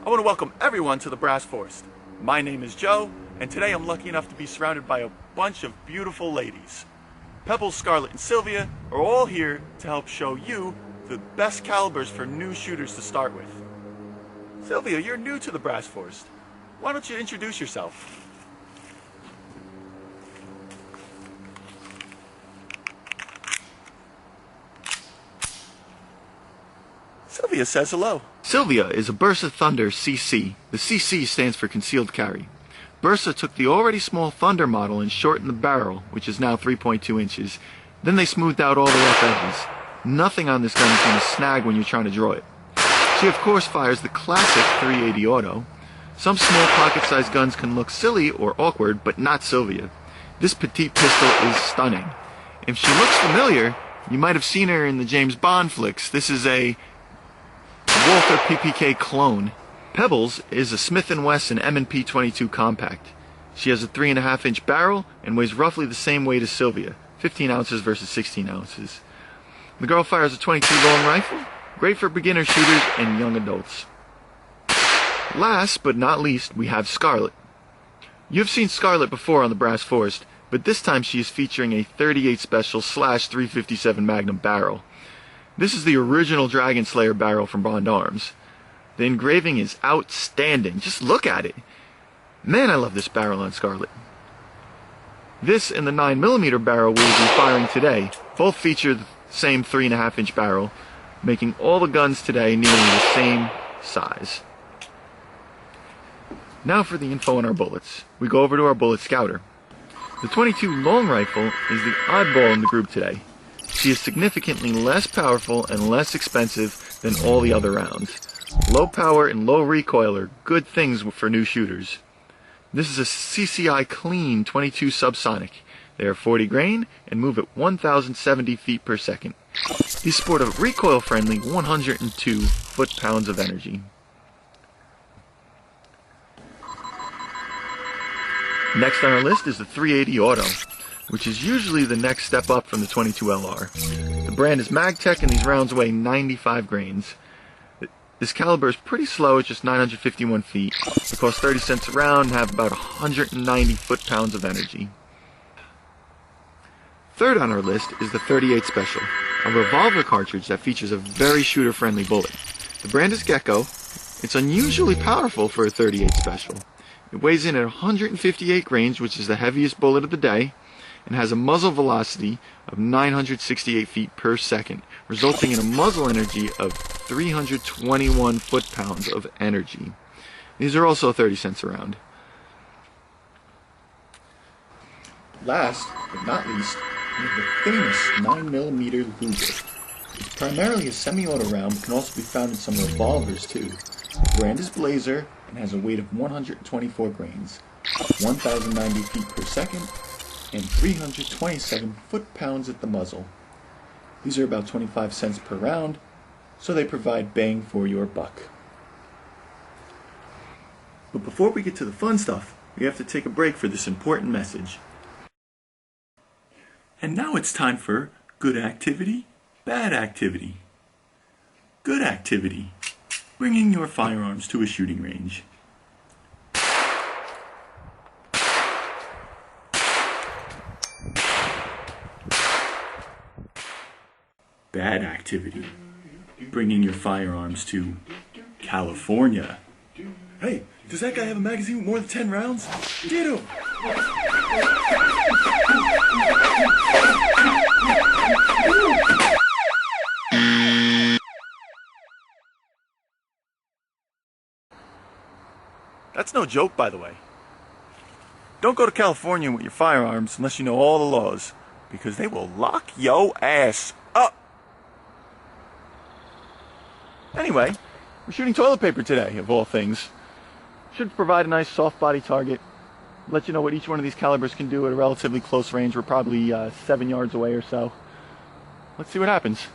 I want to welcome everyone to the Brass Forest. My name is Joe, and today I'm lucky enough to be surrounded by a bunch of beautiful ladies. Pebbles, Scarlett, and Sylvia are all here to help show you the best calibers for new shooters to start with. Sylvia, you're new to the Brass Forest. Why don't you introduce yourself? Sylvia says hello. Sylvia is a Bersa Thunder CC. The CC stands for concealed carry. Bersa took the already small Thunder model and shortened the barrel, which is now 3.2 inches. Then they smoothed out all the rough edges. Nothing on this gun is going to snag when you're trying to draw it. She of course fires the classic 380 auto. Some small pocket-sized guns can look silly or awkward, but not Sylvia. This petite pistol is stunning. If she looks familiar, you might have seen her in the James Bond flicks. This is a Walther PPK clone. Pebbles is a Smith & Wesson M&P 22 compact. She has a 3.5-inch barrel and weighs roughly the same weight as Sylvia, 15 ounces versus 16 ounces. The girl fires a 22 long rifle, great for beginner shooters and young adults. Last but not least, we have Scarlett. You've seen Scarlett before on the Brass Forest, but this time she is featuring a 38 Special / 357 Magnum barrel. This is the original Dragon Slayer barrel from Bond Arms. The engraving is outstanding. Just look at it. Man, I love this barrel on Scarlett. This and the 9mm barrel we'll be firing today both feature the same 3.5-inch barrel, making all the guns today nearly the same size. Now for the info on our bullets. We go over to our bullet scouter. The 22 long rifle is the oddball in the group today. She is significantly less powerful and less expensive than all the other rounds. Low power and low recoil are good things for new shooters. This is a CCI clean 22 subsonic. They are 40 grain and move at 1,070 feet per second. These sport a recoil-friendly 102 foot-pounds of energy. Next on our list is the 380 Auto, which is usually the next step up from the 22 LR. The brand is Magtech and these rounds weigh 95 grains. This caliber is pretty slow at just 951 feet. They cost 30 cents a round and have about 190 foot-pounds of energy. Third on our list is the 38 Special, a revolver cartridge that features a very shooter-friendly bullet. The brand is Gecko. It's unusually powerful for a 38 Special. It weighs in at 158 grains, which is the heaviest bullet of the day, and has a muzzle velocity of 968 feet per second, resulting in a muzzle energy of 321 foot-pounds of energy. These are also 30 cents a round. Last but not least, we have the famous 9mm Luger. It's primarily a semi-auto round, but can also be found in some revolvers too. The brand is Blazer and has a weight of 124 grains, 1,090 feet per second, and 327 foot-pounds at the muzzle. These are about 25 cents per round, so they provide bang for your buck. But before we get to the fun stuff, we have to take a break for this important message. And now it's time for good activity, bad activity. Good activity, bringing your firearms to a shooting range. Bad activity, bringing your firearms to California. Hey, does that guy have a magazine with more than 10 rounds? Get him! That's no joke, by the way. Don't go to California with your firearms unless you know all the laws, because they will lock yo ass up. Anyway, we're shooting toilet paper today, of all things. Should provide a nice soft body target. Let you know what each one of these calibers can do at a relatively close range. We're probably 7 yards away or so. Let's see what happens.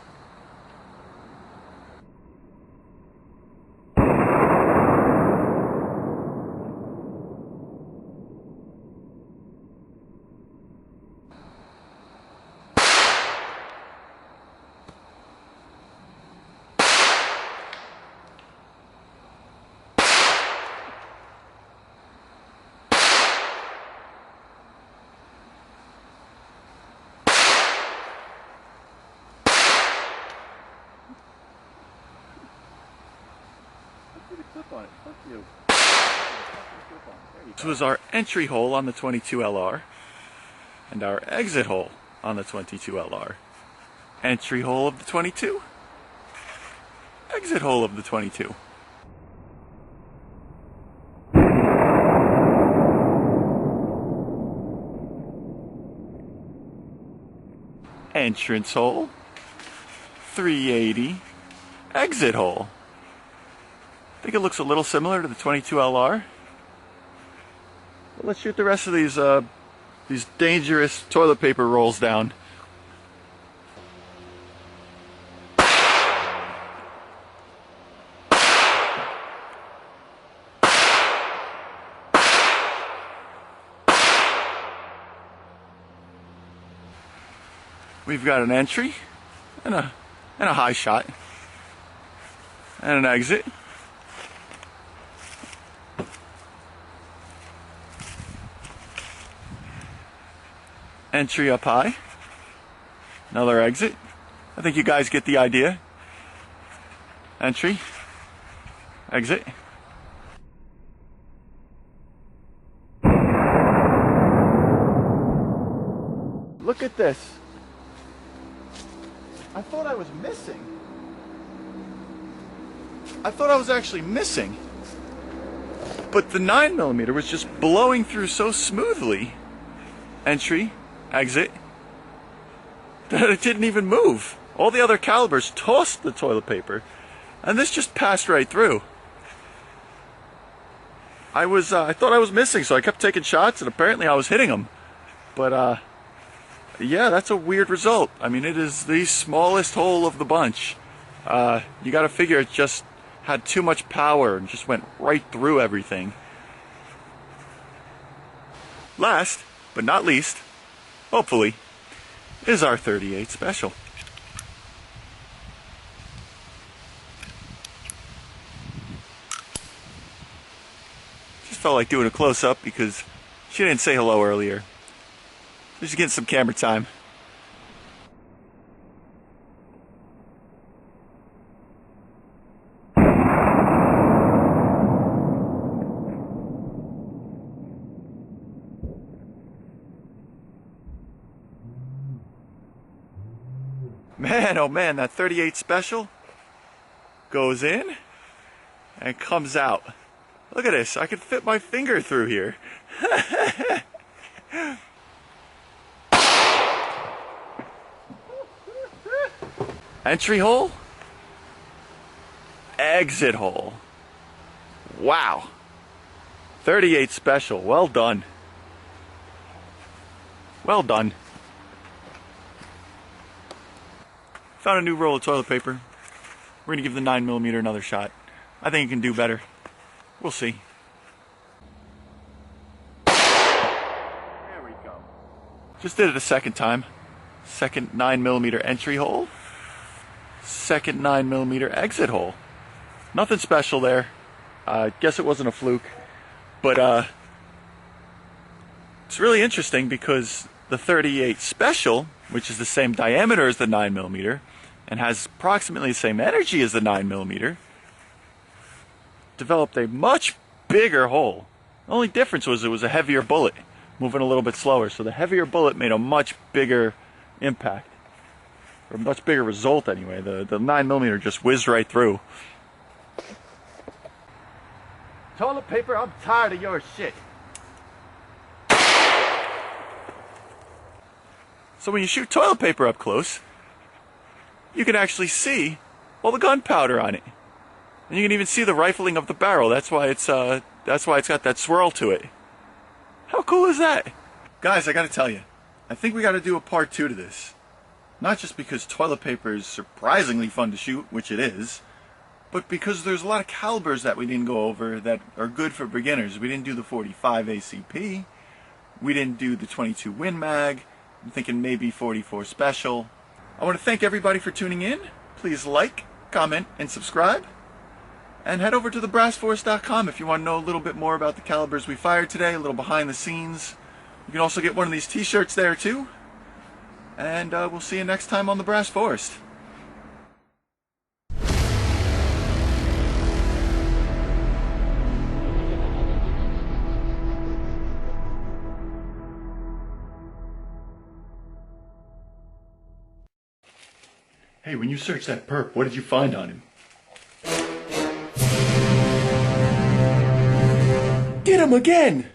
grip on it. Fuck you. This was our entry hole on the 22 LR and our exit hole on the 22 LR. Entry hole of the 22, exit hole of the 22. Entrance hole, 380, exit hole. I think it looks a little similar to the 22 LR. But let's shoot the rest of these dangerous toilet paper rolls down. We've got an entry and a high shot and an exit. Entry up high, another exit. I think you guys get the idea. Entry, exit. Look at this. I thought I was missing. I thought I was actually missing. But the 9mm was just blowing through so smoothly. Entry, exit, that it didn't even move. All the other calibers tossed the toilet paper, and this just passed right through. I thought I was missing, so I kept taking shots, and apparently I was hitting them. But yeah, that's a weird result. I mean, it is the smallest hole of the bunch. You gotta figure it just had too much power and just went right through everything. Last, but not least, hopefully, is our 38 Special. Just felt like doing a close-up because she didn't say hello earlier. Just getting some camera time. Man, oh man, that 38 Special goes in and comes out. Look at this, I could fit my finger through here. Entry hole, exit hole. Wow. 38 Special, well done. Well done. Found a new roll of toilet paper. We're gonna give the 9mm another shot. I think it can do better. We'll see. There we go. Just did it a second time. Second 9mm entry hole. Second 9mm exit hole. Nothing special there. Guess it wasn't a fluke. But it's really interesting because the 38 Special, which is the same diameter as the 9mm and has approximately the same energy as the 9mm, developed a much bigger hole. The only difference was it was a heavier bullet, moving a little bit slower. So the heavier bullet made a much bigger impact, or a much bigger result anyway. The 9mm just whizzed right through. Toilet paper, I'm tired of your shit. So when you shoot toilet paper up close, you can actually see all the gunpowder on it. And you can even see the rifling of the barrel. That's why it's got that swirl to it. How cool is that? Guys, I gotta tell you, I think we gotta do a part 2 to this. Not just because toilet paper is surprisingly fun to shoot, which it is, but because there's a lot of calibers that we didn't go over that are good for beginners. We didn't do the 45 ACP. We didn't do the 22 Win Mag. I'm thinking maybe 44 Special. I want to thank everybody for tuning in. Please like, comment, and subscribe. And head over to thebrassforce.com if you want to know a little bit more about the calibers we fired today, a little behind the scenes. You can also get one of these t-shirts there too. And we'll see you next time on the Brass Forest. Hey, when you searched that perp, what did you find on him? Get him again!